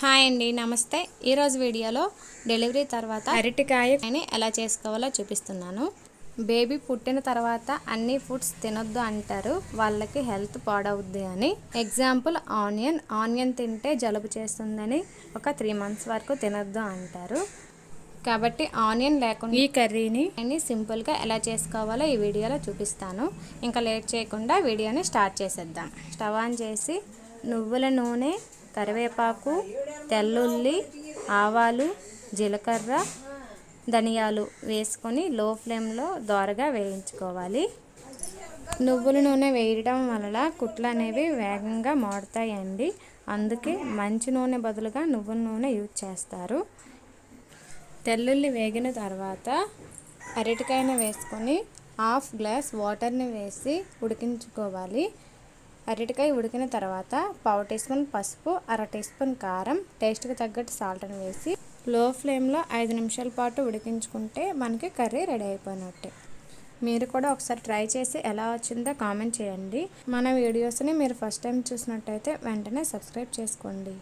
Hi అండి, నమస్తే. ఈరోజు వీడియోలో డెలివరీ తర్వాత అరటికాయని ఎలా చేసుకోవాలో చూపిస్తున్నాను. బేబీ పుట్టిన తర్వాత అన్ని ఫుడ్స్ తినొద్దు అంటారు, వాళ్ళకి హెల్త్ పాడవుద్ది అని. ఎగ్జాంపుల్ ఆనియన్ తింటే జలుబు చేస్తుందని ఒక 3 months వరకు తినొద్దు అంటారు. కాబట్టి ఆనియన్ లేకుండా ఈ కర్రీని సింపుల్గా ఎలా చేసుకోవాలో ఈ వీడియోలో చూపిస్తాను. ఇంకా లేట్ చేయకుండా వీడియోని స్టార్ట్ చేసేద్దాం. స్టవ్ ఆన్ చేసి నువ్వుల నూనె, కరివేపాకు, తెల్లుల్లి, ఆవాలు, జీలకర్ర, ధనియాలు వేసుకొని లో ఫ్లేమ్లో దోరగా వేయించుకోవాలి. నువ్వుల నూనె వేయడం వల్ల కుట్లు అనేవి వేగంగా మాడుతాయండి. అందుకే మంచి నూనె బదులుగా నువ్వుల నూనె యూజ్ చేస్తారు. తెల్లుల్లి వేగిన తర్వాత అరటికాయను వేసుకొని 1/2 గ్లాస్ వాటర్ని వేసి ఉడికించుకోవాలి. అరటికాయ ఉడికిన తర్వాత 1/4 teaspoon పసుపు, 1/2 teaspoon కారం, టేస్ట్కి తగ్గట్టు సాల్ట్ని వేసి లో ఫ్లేమ్లో 5 నిమిషాల పాటు ఉడికించుకుంటే మనకి కర్రీ రెడీ అయిపోయినట్టే. మీరు కూడా ఒకసారి ట్రై చేసి ఎలా వచ్చిందో కామెంట్ చేయండి. మన వీడియోస్ని మీరు ఫస్ట్ టైం చూసినట్టయితే వెంటనే సబ్స్క్రైబ్ చేసుకోండి.